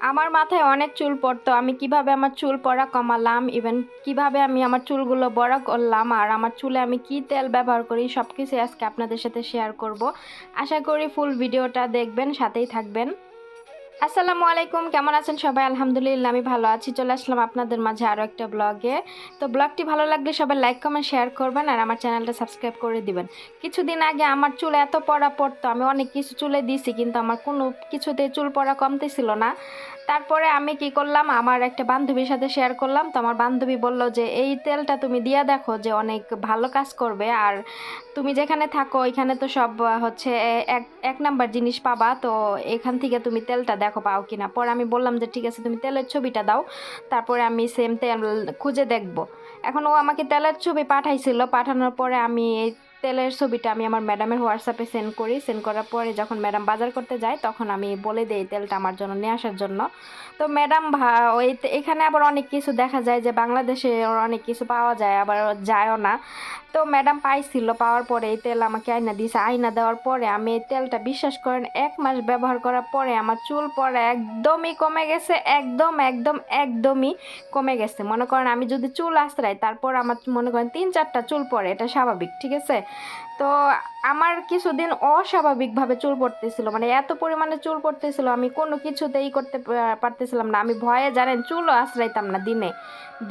আমার মাথায় অনেক চুল পড়তো। আমি কিভাবে আমার চুল পড়া কমালাম, ইভেন কিভাবে আমি আমার চুলগুলো বড় করলাম, আর আমার চুলে আমি কি তেল ব্যবহার করি, সব কিছু আজকে আপনাদের সাথে শেয়ার করব। আশা করি ফুল ভিডিওটা দেখবেন, সাথেই থাকবেন। আসসালামু আলাইকুম, কেমন আছেন সবাই? আলহামদুলিল্লাহ আমি ভালো আছি। চলে আসলাম আপনাদের মাঝে আরও একটা ব্লগে। তো ব্লগটি ভালো লাগলে সবাই লাইক কমেন্ট শেয়ার করবেন, আর আমার চ্যানেলটা সাবস্ক্রাইব করে দিবেন। কিছুদিন আগে আমার চুলে এত পড়া পড়তো, আমি অনেক কিছু চুলে দিছি, কিন্তু আমার কোনো কিছুতে চুল পড়া কমতেছিল না। তারপরে আমি কি করলাম, আমার একটা বান্ধবীর সাথে শেয়ার করলাম। তো আমার বান্ধবী বলল যে এই তেলটা তুমি দিয়ে দেখো, যে অনেক ভালো কাজ করবে। আর তুমি যেখানে থাকো ওইখানে তো সব হচ্ছে এক এক নাম্বার জিনিস পাবা, তো এখান থেকে তুমি তেলটা দেখো পাও কিনা। পরে আমি বললাম যে ঠিক আছে, তুমি তেলের ছবিটা দাও, তারপরে আমি সেম তেল খুঁজে দেখব। এখন ও আমাকে তেলের ছবি পাঠাইছিল, পাঠানোর পরে আমি এই তেলের ছবিটা আমি আমার ম্যাডামের হোয়াটসঅ্যাপে সেন্ড করি। সেন্ড করার পরে যখন ম্যাডাম বাজার করতে যায়, তখন আমি বলে দিই তেলটা আমার জন্য নিয়ে আসার জন্য। তো ম্যাডাম ওই এখানে আবার অনেক কিছু দেখা যায় যে বাংলাদেশে অনেক কিছু পাওয়া যায়, আবার যায়ও না। তো ম্যাডাম পাইছিল, পাওয়ার পরে এই তেল আমাকে আইনা দিয়েছে। আইনা দেওয়ার পরে আমি এই তেলটা বিশ্বাস করেন 1 মাস ব্যবহার করার পরে আমার চুল পড়া একদমই কমে গেছে। একদম একদম একদমই কমে গেছে। মনে করেন আমি যদি চুল আঁচড়াই, তারপর আমার মনে করেন 3-4টা চুল পড়ে, এটা স্বাভাবিক, ঠিক আছে? তো আমার কিছুদিন অস্বাভাবিকভাবে চুল পড়তেছিল, মানে এত পরিমাণে চুল পড়তেছিল, আমি কোনো কিছুতেই করতে পারতেছিলাম না। আমি ভয়ে জানেন চুলও আঁচড়াইতাম না দিনে।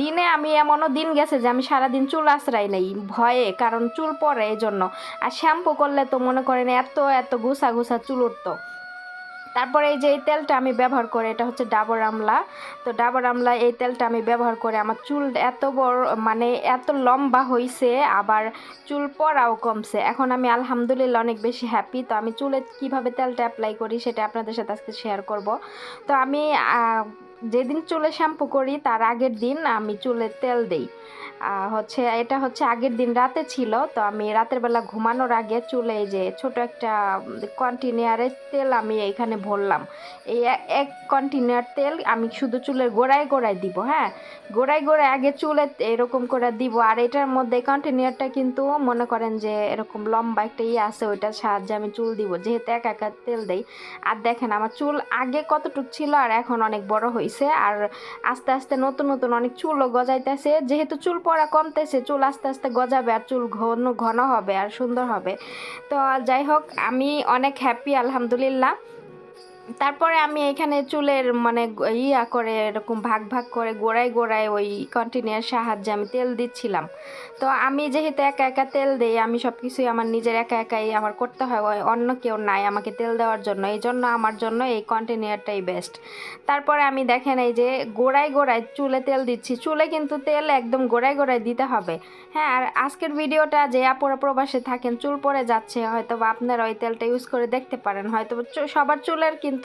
দিনে আমি এমনও দিন গেছে যে আমি সারাদিন চুল আঁচড়াই নাই ভয়ে, কারণ চুল পড়ে এই জন্য। আর শ্যাম্পু করলে তো মনে করেন এত এত গুছা গুছা চুল উঠতো। তারপরে এই যে এই তেলটা আমি ব্যবহার করি, এটা হচ্ছে ডাবর আমলা। তো ডাবর আমলা এই তেলটা আমি ব্যবহার করে আমার চুল এত বড়, মানে এত লম্বা হইছে, আবার চুল পড়াও কমছে। এখন আমি আলহামদুলিল্লাহ অনেক বেশি হ্যাপি। তো আমি চুলে কিভাবে তেলটা অ্যাপ্লাই করি সেটা আপনাদের সাথে আজকে শেয়ার করব। তো আমি যেদিন চুলে শ্যাম্পু করি তার আগের দিন আমি চুলে তেল দেই। হচ্ছে এটা হচ্ছে আগের দিন রাতে ছিল। তো আমি রাতের বেলা ঘুমানোর আগে চুলে এই যে ছোট একটা কন্টেনারের তেল আমি এখানে ভরলাম। এই এক কন্টেনার তেল আমি শুধু চুলের গোড়ায় গোড়ায় দিব। হ্যাঁ, গোড়ায় গোড়ায় আগে চুলে এরকম করে দিব। আর এটার মধ্যে কন্টেনারটা কিন্তু মনে করেন যে এরকম লম্বা একটা ইয়ে আছে, ওইটার সাহায্যে আমি চুল দিব, যেহেতু একা একা তেল দেই। আর দেখেন আমার চুল আগে কতটুকু ছিল আর এখন অনেক বড় হয়েছে। আর আস্তে আস্তে নতুন নতুন অনেক চুলও গজাইতেছে, যেহেতু চুল পড়া কমতেছে, চুল আস্তে আস্তে গজাবে আর চুল ঘন ঘন হবে আর সুন্দর হবে। তো যাই হোক, আমি অনেক হ্যাপি আলহামদুলিল্লাহ। তারপরে আমি এখানে চুলের মানে ইয়া করে এরকম ভাগ ভাগ করে গোড়ায় গোড়ায় ওই কন্টিনিউর সাহায্যে আমি তেল দিচ্ছিলাম। তো আমি যেহেতু একা একা তেল দেই, আমি সব কিছুই আমার নিজের একা একাই আমার করতে হয়, অন্য কেউ নাই আমাকে তেল দেওয়ার জন্য। এই জন্য আমার জন্য এই কন্টিনিউরটাই বেস্ট। তারপরে আমি দেখেন এই যে গোড়ায় গোড়ায় চুলে তেল দিচ্ছি। চুলে কিন্তু তেল একদম গোড়ায় গোড়ায় দিতে হবে। হ্যাঁ, আর আজকের ভিডিওটা যে আপুরা প্রবাসে থাকেন চুল পড়ে যাচ্ছে, হয়তো বা আপনারা ওই তেলটা ইউজ করে দেখতে পারেন। হয়তো সবার চুলের কিন্তু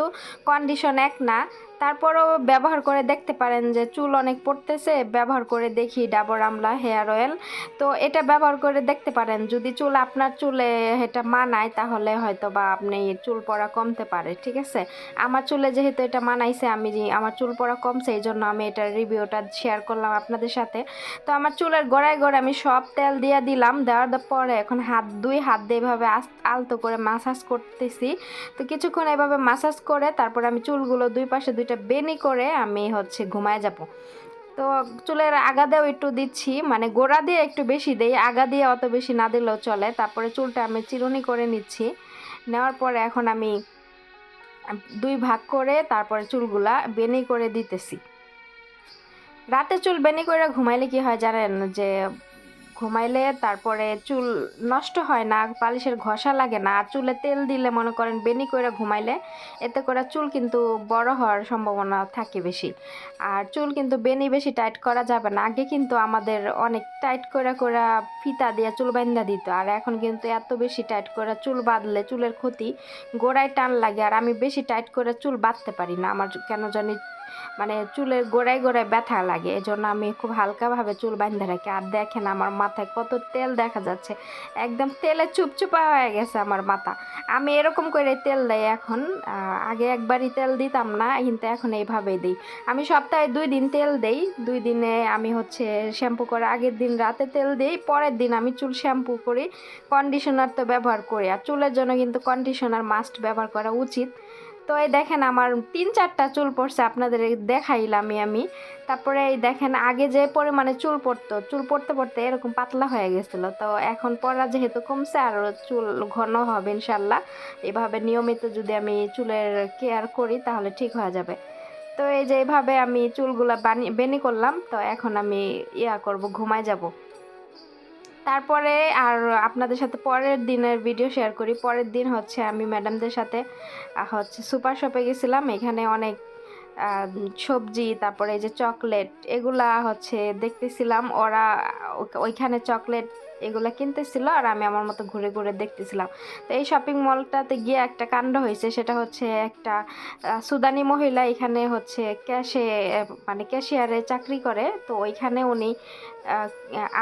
কন্ডিশন এক না, তারপরও ব্যবহার করে দেখতে পারেন যে চুল অনেক পড়তেছে, ব্যবহার করে দেখি ডাবর আমলা হেয়ার অয়েল। তো এটা ব্যবহার করে দেখতে পারেন, যদি চুল আপনার চুলে এটা মানায় তাহলে হয়তো বা আপনি চুল পড়া কমতে পারে, ঠিক আছে? আমার চুলে যেহেতু এটা মানাইছে, আমি আমার চুল পড়া কমছে, এই জন্য আমি এটার রিভিউটা শেয়ার করলাম আপনাদের সাথে। তো আমার চুলের গোড়ায় গোড়ায় আমি সব তেল দিয়ে দিলাম। দেওয়ার পরে এখন দুই হাত দিয়ে এভাবে আলতো করে মাসাজ করতেছি। তো কিছুক্ষণ এভাবে মাসাজ করে তারপর আমি চুলগুলো দুই পাশে দুইটা বেনি করে আমি হচ্ছে ঘুমায় যাব। তো চুলের আগা দিয়েও একটু দিচ্ছি, মানে গোড়া দিয়ে একটু বেশি দেই, আগা দিয়ে অত বেশি না দিলেও চলে। তারপরে চুলটা আমি চিরুনি করে নিচ্ছি। নেওয়ার পরে এখন আমি দুই ভাগ করে তারপরে চুলগুলা বেনি করে দিতেছি। রাতে চুল বেনি করে ঘুমাইলে কি হয় জানেন, যে ঘুমাইলে তারপরে চুল নষ্ট হয় না, পালিশের ঘষা লাগে না। আর চুলে তেল দিলে মনে করেন বেনি করে ঘুমাইলে এতে করে চুল কিন্তু বড় হওয়ার সম্ভাবনা থাকে বেশি। আর চুল কিন্তু বেনি বেশি টাইট করা যাবে না। আগে কিন্তু আমাদের অনেক টাইট করে করে ফিতা দিয়ে চুল বাঁধা দিত, আর এখন কিন্তু এত বেশি টাইট করে চুল বাঁধলে চুলের ক্ষতি, গোড়ায় টান লাগে। আর আমি বেশি টাইট করে চুল বাঁধতে পারি না, আমার কেন জানি মানে চুলের গোড়ায় গোড়ায় ব্যথা লাগে, এজন্য আমি খুব হালকাভাবে চুল বাঁধতে রাখি। আর দেখেন আমার মাথায় কত তেল দেখা যাচ্ছে, একদম তেলে চুপচুপা হয়ে গেছে আমার মাথা। আমি এরকম করে তেল দেই এখন। আগে একবারই তেল দিতাম না, কিন্তু এখন এইভাবেই দিই। আমি সপ্তাহে 2 দিন তেল দেই। 2 দিনে আমি হচ্ছে শ্যাম্পু করে আগের দিন রাতে তেল দিই, পরের দিন আমি চুল শ্যাম্পু করি। কন্ডিশনার তো ব্যবহার করি, আর চুলের জন্য কিন্তু কন্ডিশনার মাস্ট ব্যবহার করা উচিত। তো এই দেখেন আমার 3-4টা চুল পড়ছে, আপনাদের দেখাইলামই আমি। তারপরে এই দেখেন আগে যে পরিমাণে চুল পড়তো, চুল পড়তে পড়তে এরকম পাতলা হয়ে গেছিলো, তো এখন পড়া যেহেতু কমছে আর চুল ঘন হবে ইনশাল্লাহ। এভাবে নিয়মিত যদি আমি চুলের কেয়ার করি তাহলে ঠিক হয়ে যাবে। তো এই যে এইভাবে আমি চুলগুলা বেনি করলাম, তো এখন আমি করব, ঘুমায় যাব। তারপরে আর আপনাদের সাথে পরের দিনের ভিডিও শেয়ার করি। পরের দিন হচ্ছে আমি ম্যাডামদের সাথে হচ্ছে সুপার শপে গেছিলাম। এখানে অনেক সবজি, তারপরে এই যে চকলেট, এগুলা হচ্ছে দেখতেছিলাম। ওরা ওইখানে চকলেট এগুলা কিনতেছিল আর আমি আমার মতো ঘুরে ঘুরে দেখতেছিলাম। তো এই শপিং মলটাতে গিয়ে একটা কাণ্ড হয়েছে, সেটা হচ্ছে একটা সুদানি মহিলা এখানে হচ্ছে মানে ক্যাশিয়ারে চাকরি করে। তো ওইখানে উনি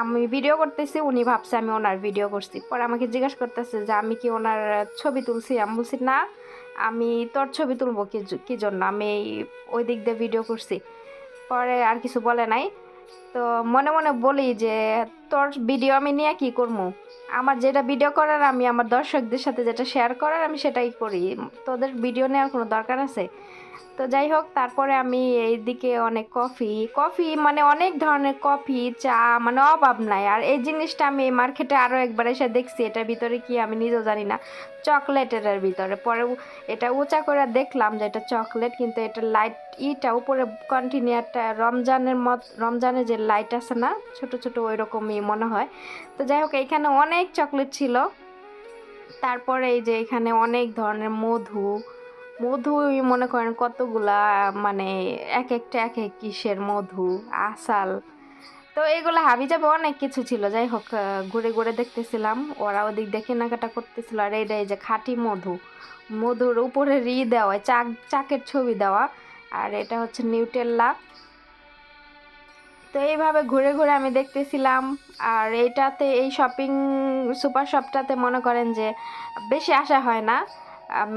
আমি ভিডিও করতেছি, উনি ভাবছে আমি ওনার ভিডিও করছি। পরে আমাকে জিজ্ঞাসা করতেছে যে আমি কি ওনার ছবি তুলছি। আমি বলছি না, আমি তোর ছবি তুলবো কি জন্য, আমি ওই দিক দিয়ে ভিডিও করছি। পরে আর কিছু বলে নাই। তো মনে মনে বলি যে তোর ভিডিও আমি নিয়ে কি করবো, আমার যেটা ভিডিও করার, আমি আমার দর্শকদের সাথে যেটা শেয়ার করার আমি সেটাই করি, তোদের ভিডিও নেওয়ার কোনো দরকার আছে? তো যাই হোক, তারপরে আমি এইদিকে অনেক কফি মানে অনেক ধরনের কফি, চা, মানে অভাব নাই। আর এই জিনিসটা আমি মার্কেটে আরও একবার এসে দেখছি, এটার ভিতরে কি আমি নিজেও জানি না, চকলেটের ভিতরে। পরে এটা উঁচা করে দেখলাম যে এটা চকলেট, কিন্তু এটা লাইট উপরে কন্টিনিউ একটা রমজানের যে লাইট আছে না, ছোট ছোট, ওই রকমই মনে হয়। তো যাই হোক, এখানে অনেক চকলেট ছিল। তারপরে এই যে এখানে অনেক ধরনের মধু মনে করেন কতগুলা, মানে এক একটা এক এক কিসের মধু, আসাল, তো এগুলো হাবিজাবি অনেক কিছু ছিল। যাই হোক, ঘুরে ঘুরে দেখতেছিলাম, ওরা ওদিক দিয়ে কেনাকাটা করতেছিল। আর এই যে খাঁটি মধুর উপরে দেওয়া, চাকের ছবি দেওয়া, আর এটা হচ্ছে নিউটেল্লা। তো এইভাবে ঘুরে ঘুরে আমি দেখতেছিলাম। আর এই সুপার শপটাতে মনে করেন যে বেশি আসা হয় না।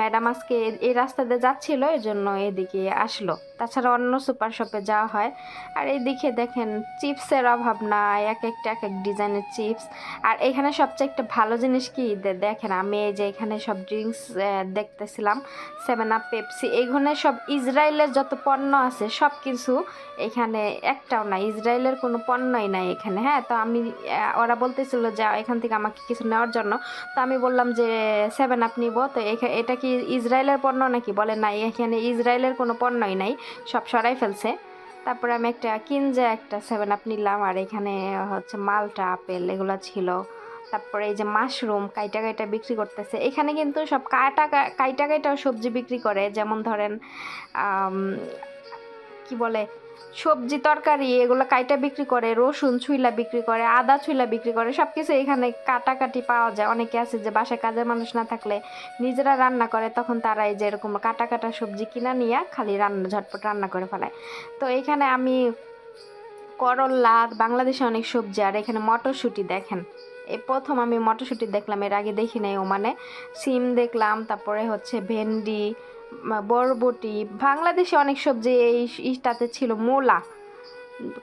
ম্যাডাম আজকে এই রাস্তা দিয়ে যাচ্ছিল, এই জন্য এদিকে আসলো। তাছাড়া অন্য সুপার শপে যাওয়া হয়। আর এইদিকে দেখেন চিপসের অভাব নাই, এক এক ডিজাইনের চিপস। আর এখানে সবচেয়ে একটা ভালো জিনিস কি দেখেন, আমি এই যে এখানে সব ড্রিঙ্কস দেখতেছিলাম, 7 আপ, পেপসি, এখানে সব ইসরায়েলের যত পণ্য আছে সব কিছু এখানে একটাও নাই, ইসরায়েলের কোনো পণ্যই নাই এখানে। হ্যাঁ, তো আমি ওরা বলতেছিল যে এখান থেকে আমাকে কিছু নেওয়ার জন্য। তো আমি বললাম যে 7 আপ নিব। তো এটা কি ইসরায়েলের পণ্য নাকি? বলে নাই, এখানে ইসরায়েলের কোনো পণ্যই নাই, সব সরাই ফেলছে। তারপরে আমি একটা 7 আপ নিলাম। আর এখানে হচ্ছে মালটা, আপেল, এগুলো ছিল। তারপরে এই যে মাশরুম কাইটা বিক্রি করতেছে। এখানে কিন্তু সব কাইটা সবজি বিক্রি করে, যেমন ধরেন কি বলে, সবজি তরকারি, এগুলো কাইটা বিক্রি করে, রসুন ছুইলা বিক্রি করে, আদা ছুইলা বিক্রি করে, সব কিছু এখানে কাটাকাটি পাওয়া যায়। অনেকে আছে যে বাসায় কাজের মানুষ না থাকলে নিজেরা রান্না করে, তখন তারা এই যে এরকম কাটা সবজি কিনা নিয়ে খালি ঝটপট রান্না করে ফেলায়। তো এখানে আমি করল্লা, বাংলাদেশে অনেক সবজি। আর এখানে মটরশুঁটি দেখেন, এই প্রথম আমি মটরশুঁটি দেখলাম, এর আগে দেখি নাই। মানে সিম দেখলাম, তারপরে হচ্ছে ভেন্ডি, বরবটি, বাংলাদেশে অনেক সবজি এইটাতে ছিল। মূলা,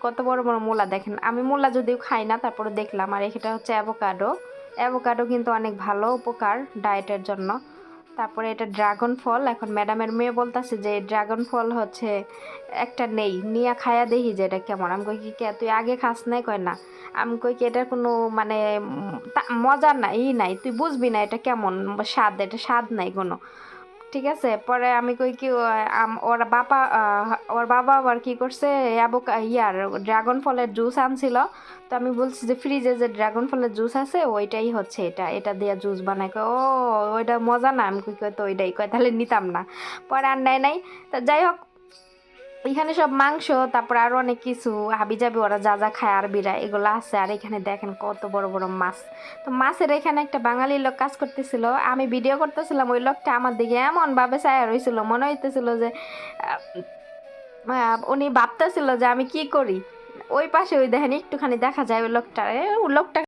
কত বড় বড় মূলা দেখেন। আমি মূলা যদিও খাই না, তারপরে দেখলাম। আর এটা হচ্ছে অ্যাভোকাডো কিন্তু অনেক ভালো, উপকার ডায়েটের জন্য। তারপরে এটা ড্রাগন ফল। এখন ম্যাডামের মেয়ে বলতেছে যে ড্রাগন ফল হচ্ছে একটা নিয়ে খায়া দেখি যে এটা কেমন। আমি কই কি তুই আগে খাস নাই? কয় না। আমি কই কি এটার কোনো মানে মজা নাই, নাই, তুই বুঝবি না এটা কেমন স্বাদ, এটা স্বাদ নাই কোনো, ঠিক আছে। পরে আমি কই কি ওর বাবা আবার কি করছে, ড্রাগন ফলের জুস আনছিল। তো আমি বলছি যে ফ্রিজে যে ড্রাগন ফলের জুস আছে ওইটাই হচ্ছে এটা দিয়ে জুস বানায়। ও ওইটা মজা না? আমি কই তো ওইটাই। কয় তাহলে নিতাম না। পরে আর নেয় নাই। তো যাই হোক, এখানে সব মাংস, তারপর আরো অনেক কিছু হাবিজাবি ওরা যা যা খায় আরবিরা, এগুলো আছে। আর এখানে দেখেন কত বড় বড় মাছ। তো মাছের এখানে একটা বাঙালি লোক কাজ করতেছিল, আমি ভিডিও করতেছিলাম, ওই লোকটা আমার দিকে এমন ভাবে চায়া রইছিল, মনে হইতেছিল যে উনি ভাবতেছিল যে আমি কি করি। ওই পাশে ওই দেখেন একটুখানি দেখা যায় ওই লোকটা